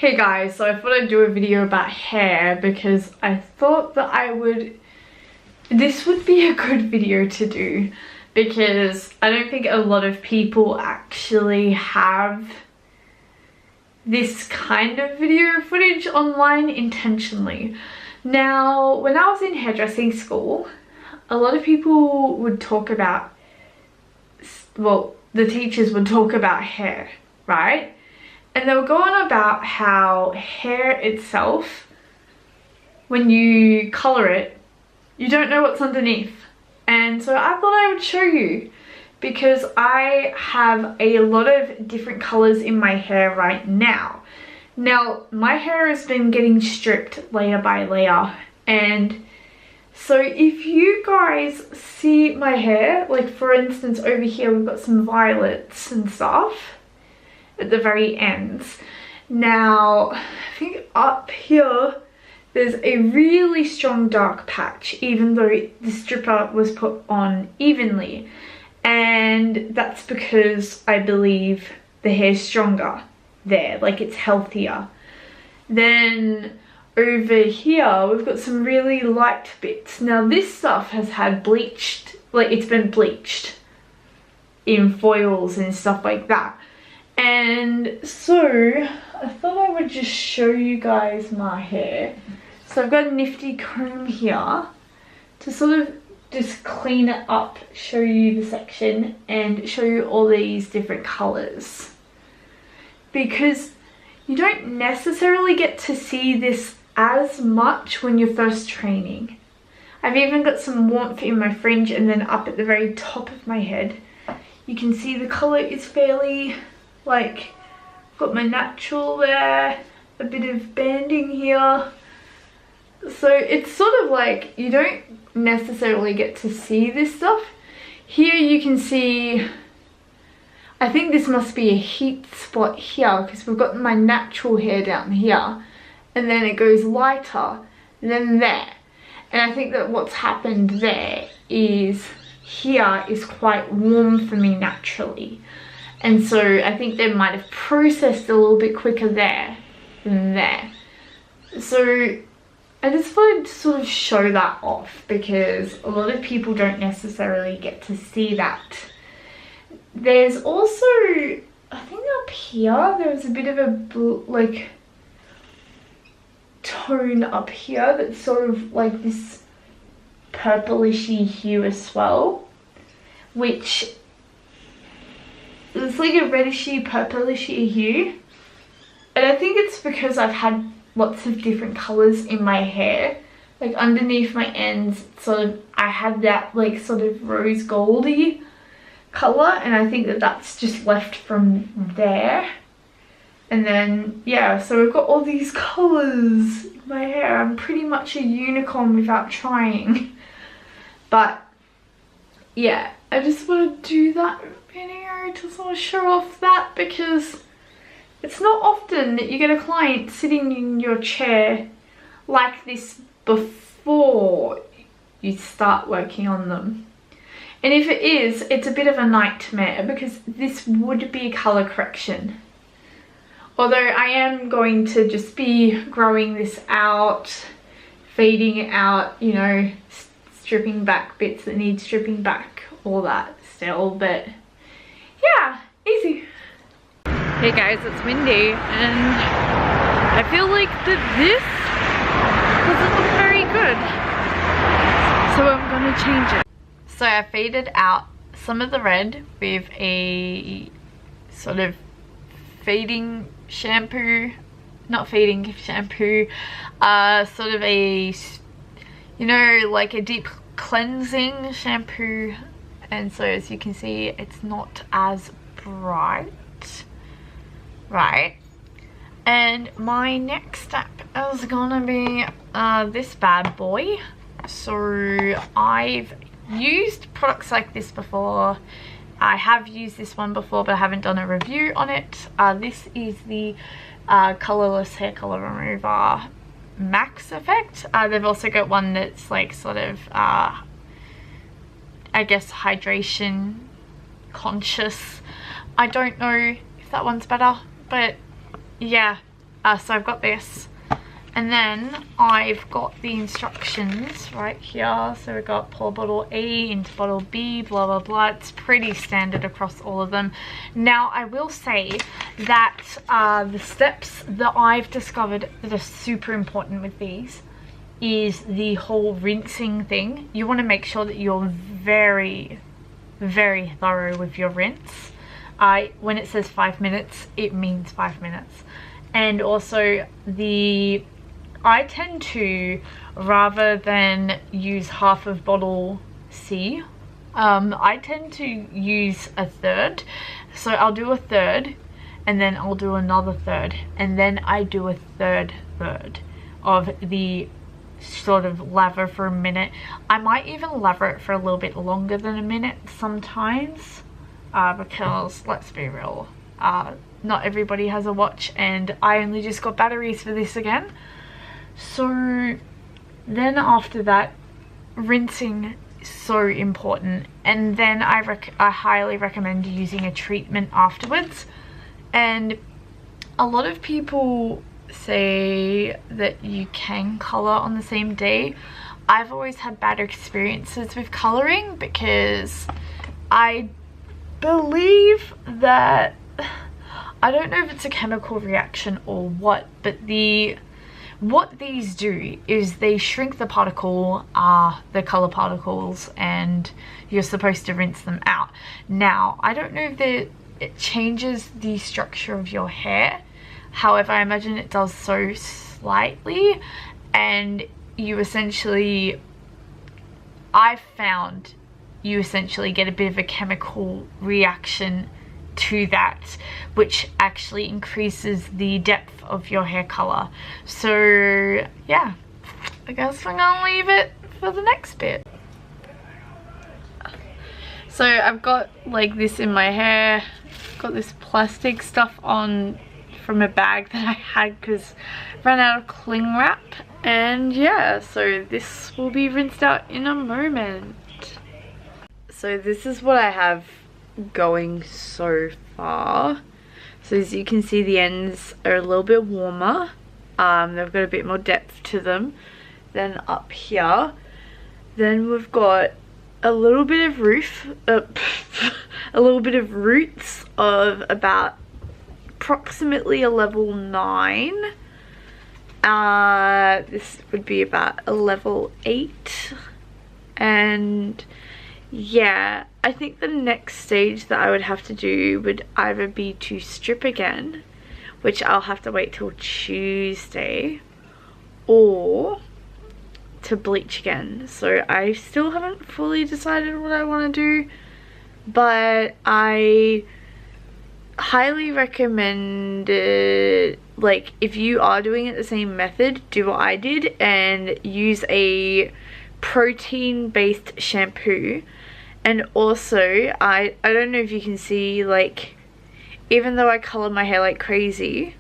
Hey guys, so I thought I'd do a video about hair because I thought that this would be a good video to do because I don't think a lot of people actually have this kind of video footage online intentionally. Now, when I was in hairdressing school, a lot of people would talk about, well, the teachers would talk about hair, right? And they were going about how hair itself, when you colour it, you don't know what's underneath. And so I thought I would show you because I have a lot of different colours in my hair right now. Now, my hair has been getting stripped layer by layer. And so if you guys see my hair, like for instance over here we've got some violets and stuff at the very ends. Now, I think up here there's a really strong dark patch, even though the stripper was put on evenly. And that's because I believe the hair's stronger there, like it's healthier. Then over here we've got some really light bits. Now this stuff has had bleached, like it's been bleached in foils and stuff like that. And so I thought I would just show you guys my hair. So I've got a nifty comb here to sort of just clean it up, show you the section and show you all these different colours. Because you don't necessarily get to see this as much when you're first training. I've even got some warmth in my fringe, and then up at the very top of my head you can see the colour is fairly, like, got my natural there, a bit of banding here. So it's sort of like you don't necessarily get to see this stuff. Here you can see, I think this must be a heat spot here because we've got my natural hair down here, and then it goes lighter than there. And I think that what's happened there is here is quite warm for me naturally. And so I think they might have processed a little bit quicker there than there. So I just wanted to sort of show that off because a lot of people don't necessarily get to see that. There's also, I think up here, there's a bit of a like tone up here that's sort of like this purplishy hue as well, which it's like a redishy purplishy hue. And I think it's because I've had lots of different colours in my hair. Like underneath my ends, sort of, I had that like sort of rose goldy colour, and I think that that's just left from there. And then yeah, so I've got all these colours in my hair. I'm pretty much a unicorn without trying. But yeah, I just want to do that video to sort of show off that because it's not often that you get a client sitting in your chair like this before you start working on them. And if it is, it's a bit of a nightmare because this would be colour correction. Although I am going to just be growing this out, fading it out, you know, stripping back bits that need stripping back, all that still, but yeah, easy. Hey guys, it's Mindy, and I feel like that this doesn't look very good, so I'm gonna change it. So I faded out some of the red with a sort of fading shampoo, not fading shampoo, sort of a, you know, like a deep cleansing shampoo. And so as you can see, it's not as bright, right? And my next step is gonna be this bad boy. So I've used products like this before. I have used this one before, but I haven't done a review on it. This is the Colorless Hair Color Remover Max Effect. They've also got one that's like sort of I guess hydration conscious. I don't know if that one's better, but yeah, So I've got this, and then I've got the instructions right here. So we've got pour bottle A into bottle B, blah blah blah. It's pretty standard across all of them. Now I will say that the steps that I've discovered that are super important with these is the whole rinsing thing. You want to make sure that you're very thorough with your rinse. When it says 5 minutes, it means 5 minutes. And also I tend to, rather than use half of bottle C, I tend to use a third. So I'll do a third, and then I'll do another third, and then I do a third of the sort of lather for a minute. I might even lather it for a little bit longer than a minute sometimes, because let's be real, not everybody has a watch, and I only just got batteries for this again. So then after that, rinsing is so important, and then I highly recommend using a treatment afterwards. And a lot of people say that you can color on the same day. I've always had bad experiences with coloring because I believe that, I don't know if it's a chemical reaction or what, but what these do is they shrink the particle, the color particles, and you're supposed to rinse them out. Now I don't know if it changes the structure of your hair. However, I imagine it does so slightly, and you essentially, I've found you essentially get a bit of a chemical reaction to that, which actually increases the depth of your hair color. So yeah, I guess I'm gonna leave it for the next bit. So I've got like this in my hair, got this plastic stuff on from a bag that I had because I ran out of cling wrap, and yeah, so this will be rinsed out in a moment. So this is what I have going so far. So as you can see, the ends are a little bit warmer, they've got a bit more depth to them than up here. Then we've got a little bit of a little bit of roots of about approximately a level 9. This would be about a level 8, and yeah, I think the next stage that I would have to do would either be to strip again, which I'll have to wait till Tuesday, or to bleach again. So I still haven't fully decided what I want to do, but I highly recommend it. Like, if you are doing it the same method, do what I did and use a protein based shampoo. And also I don't know if you can see, like, even though I color my hair like crazy,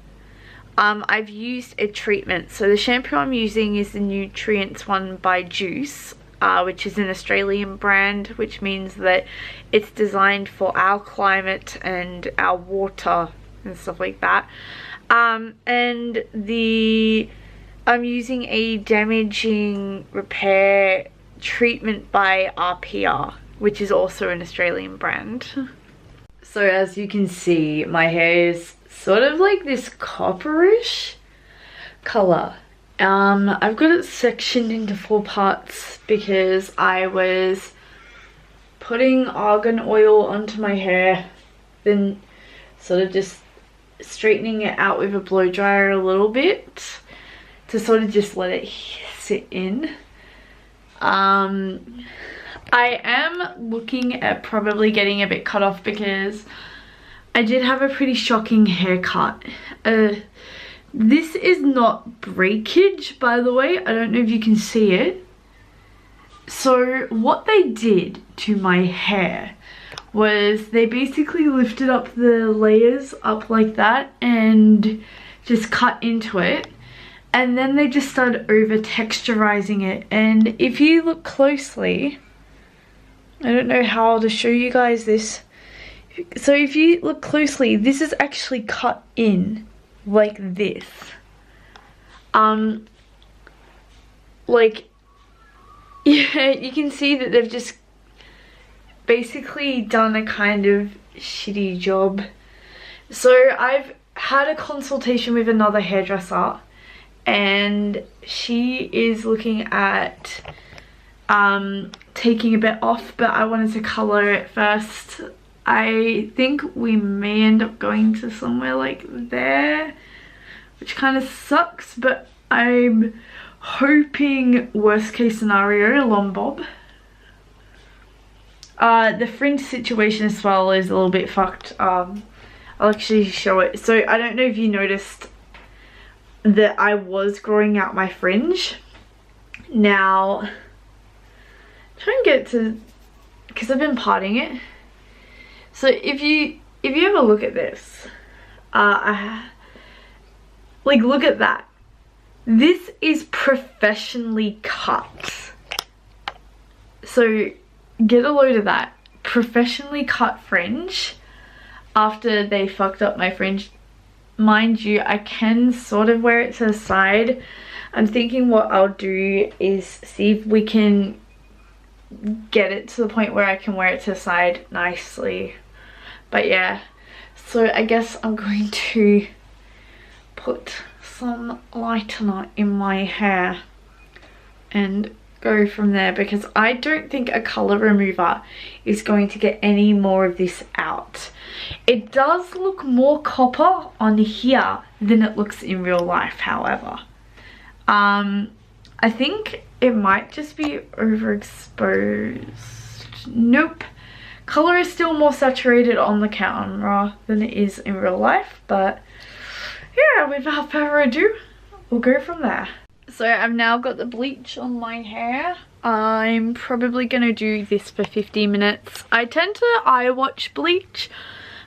I've used a treatment. So the shampoo I'm using is the Nutrients one by Juice, which is an Australian brand, which means that it's designed for our climate and our water and stuff like that. And I'm using a damaging repair treatment by RPR, which is also an Australian brand. So as you can see, my hair is sort of like this copperish color. I've got it sectioned into 4 parts because I was putting argan oil onto my hair, then sort of just straightening it out with a blow dryer a little bit to sort of just let it sit in. I am looking at probably getting a bit cut off because I did have a pretty shocking haircut. This is not breakage, by the way. I don't know if you can see it. So what they did to my hair was they basically lifted up the layers up like that and just cut into it, and then they just started over texturizing it. And if you look closely, I don't know how to show you guys this. So if you look closely, this is actually cut in like this. Like, yeah, you can see that they've just basically done a kind of shitty job. So I've had a consultation with another hairdresser, and she is looking at taking a bit off, but I wanted to color it first. I think we may end up going to somewhere like there, which kind of sucks, but I'm hoping worst case scenario, long bob. The fringe situation as well is a little bit fucked. I'll actually show it. So I don't know if you noticed that I was growing out my fringe. Now, try and get to, because I've been parting it. So if you ever look at this, like, look at that. This is professionally cut. So get a load of that. Professionally cut fringe after they fucked up my fringe. Mind you, I can sort of wear it to the side. I'm thinking what I'll do is see if we can get it to the point where I can wear it to the side nicely. But yeah, so I guess I'm going to put some lightener in my hair and go from there, because I don't think a color remover is going to get any more of this out. It does look more copper on here than it looks in real life, however. I think it might just be overexposed. Nope. Color is still more saturated on the camera than it is in real life, but yeah, without further ado, we'll go from there. So I've now got the bleach on my hair. I'm probably gonna do this for 50 minutes. I tend to watch bleach,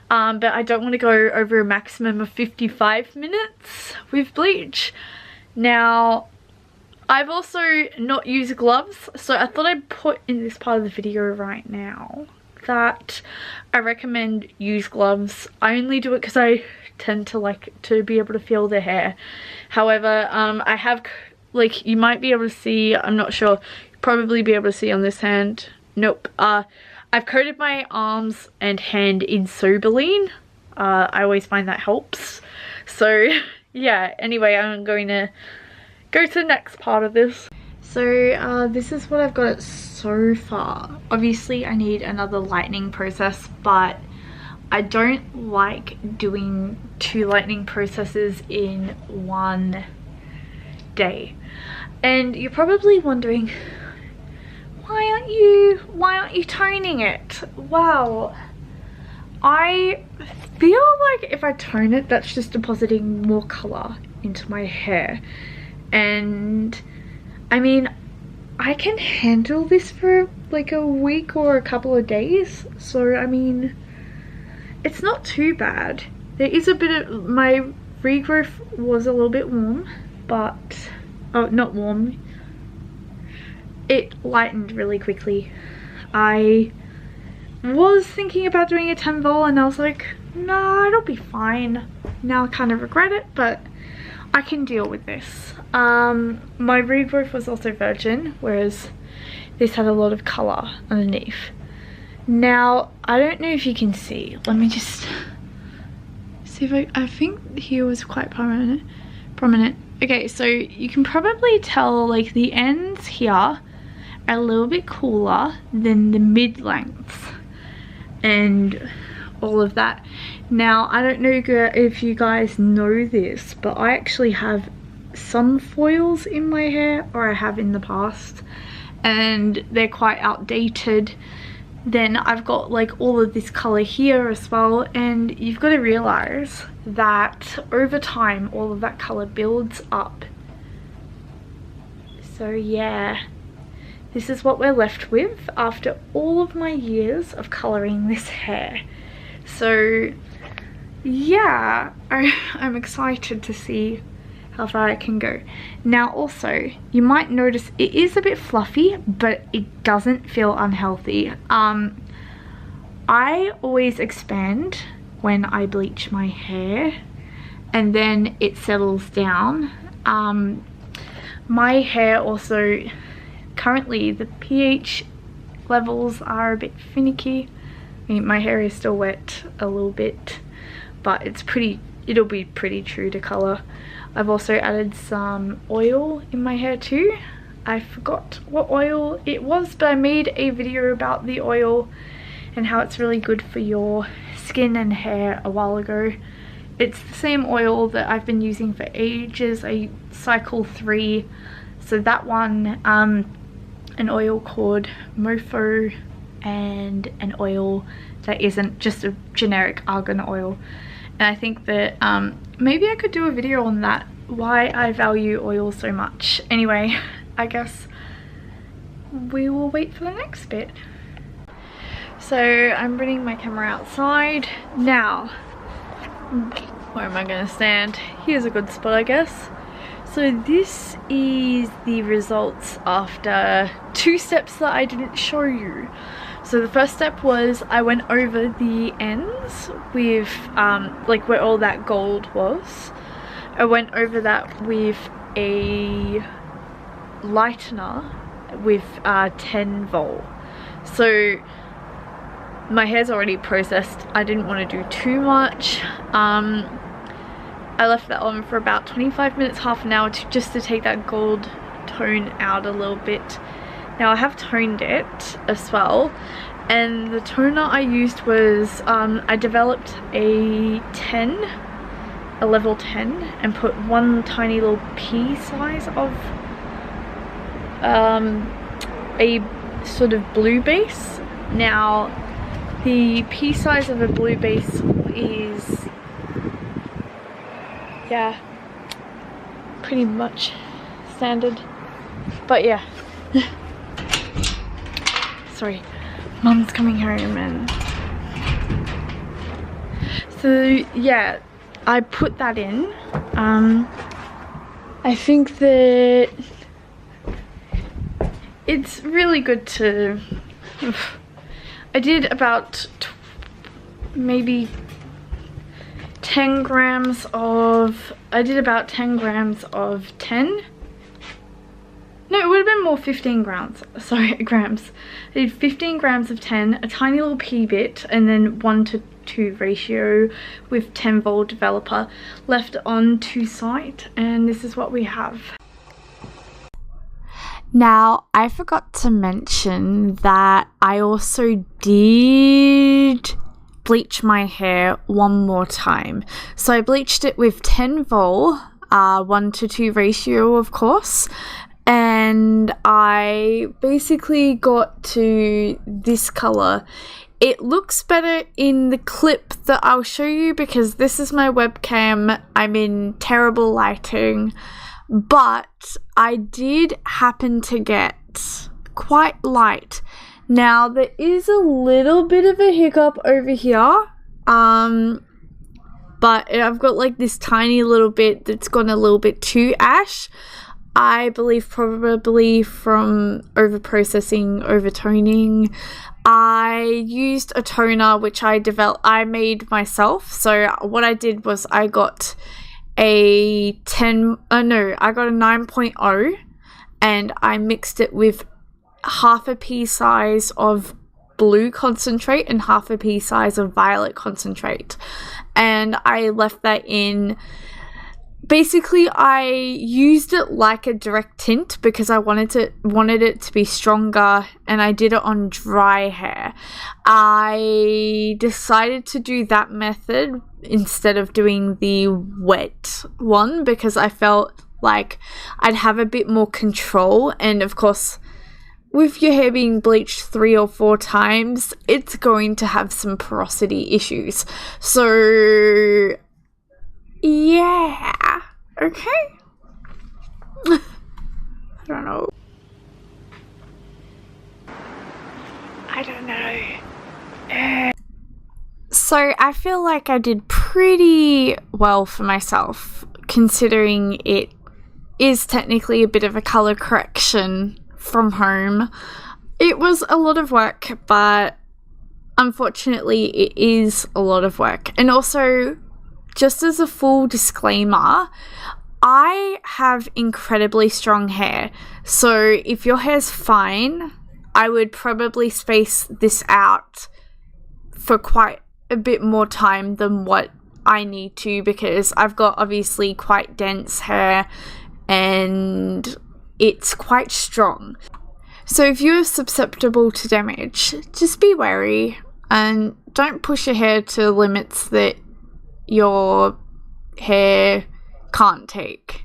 but I don't want to go over a maximum of 55 minutes with bleach. Now, I've also not used gloves, so I thought I'd put in this part of the video right now that I recommend use gloves. I only do it because I tend to like to be able to feel the hair. However, I have, like, you might be able to see, I'm not sure, probably be able to see on this hand. Nope. I've coated my arms and hand in Soberline. I always find that helps. So yeah, anyway, I'm going to go to the next part of this. So this is what I've got so far. Obviously I need another lightening process, but I don't like doing 2 lightening processes in one day. And you're probably wondering, why aren't you toning it? Well, I feel like if I tone it, that's just depositing more color into my hair. And I mean, I can handle this for like a week or a couple of days. So I mean, it's not too bad. There is a bit of, my regrowth was a little bit warm, but, oh, not warm. It lightened really quickly. I was thinking about doing a 10 vol and I was like, no, it'll be fine. Now I kind of regret it, but I can deal with this. My regrowth was also virgin, whereas this had a lot of colour underneath. Now, I don't know if you can see. Let me just see if I think here was quite prominent. Okay, so you can probably tell like the ends here are a little bit cooler than the mid lengths and all of that. Now, I don't know if you guys know this, but I actually have some foils in my hair, or I have in the past, and they're quite outdated. Then I've got like all of this color here as well, and you've got to realize that over time all of that color builds up. So yeah, this is what we're left with after all of my years of coloring this hair. So yeah, I'm excited to see how far I can go. Now also, you might notice it is a bit fluffy, but it doesn't feel unhealthy. I always expand when I bleach my hair, and then it settles down My hair also, currently the pH levels are a bit finicky. I mean, my hair is still wet a little bit, but it'll be pretty true to colour. I've also added some oil in my hair too. I forgot what oil it was, but I made a video about the oil and how it's really good for your skin and hair a while ago. It's the same oil that I've been using for ages. I cycle 3, so that one, an oil called Mofo, and an oil that isn't just a generic argan oil. And I think that maybe I could do a video on that, why I value oil so much. Anyway, I guess we will wait for the next bit. So I'm bringing my camera outside now. Where am I gonna stand? Here's a good spot, I guess. So this is the results after 2 steps that I didn't show you. So the first step was I went over the ends with like where all that gold was. I went over that with a lightener with 10 volt. So my hair's already processed. I didn't want to do too much. I left that on for about 25 minutes, half an hour, just to take that gold tone out a little bit. Now I have toned it as well, and the toner I used was I developed a level 10 and put one tiny little pea size of a sort of blue base. Now the pea size of a blue base is, yeah, pretty much standard, but yeah. Sorry, Mum's coming home. And so yeah, I put that in. I think that it's really good to, I did about maybe 10 grams of, I did about 10 grams of 10. No, it would have been more, 15 grams. Sorry, grams. I did 15 grams of 10, a tiny little pea bit, and then 1:2 ratio with 10 volt developer left on to site, and this is what we have. Now, I forgot to mention that I also did bleach my hair one more time. So I bleached it with 10 vol, 1:2 ratio, of course, and I basically got to this color. It looks better in the clip that I'll show you because this is my webcam. I'm in terrible lighting, but I did happen to get quite light. Now there is a little bit of a hiccup over here, but I've got like this tiny little bit that's gone a little bit too ash. I believe probably from over-processing, over-toning. I used a toner which I made myself. So what I did was I got a 9.0 and I mixed it with half a pea size of blue concentrate and half a pea size of violet concentrate, and I left that in. Basically, I used it like a direct tint because I wanted it to be stronger, and I did it on dry hair. I decided to do that method instead of doing the wet one because I felt like I'd have a bit more control, and of course, with your hair being bleached 3 or 4 times, it's going to have some porosity issues. So yeah, okay. I don't know. So I feel like I did pretty well for myself, considering it is technically a bit of a color correction from home. It was a lot of work, but unfortunately it is a lot of work. And also, just as a full disclaimer, I have incredibly strong hair, so if your hair's fine, I would probably space this out for quite a bit more time than what I need to, because I've got obviously quite dense hair and it's quite strong. So if you're susceptible to damage, just be wary and don't push your hair to limits that your hair can't take.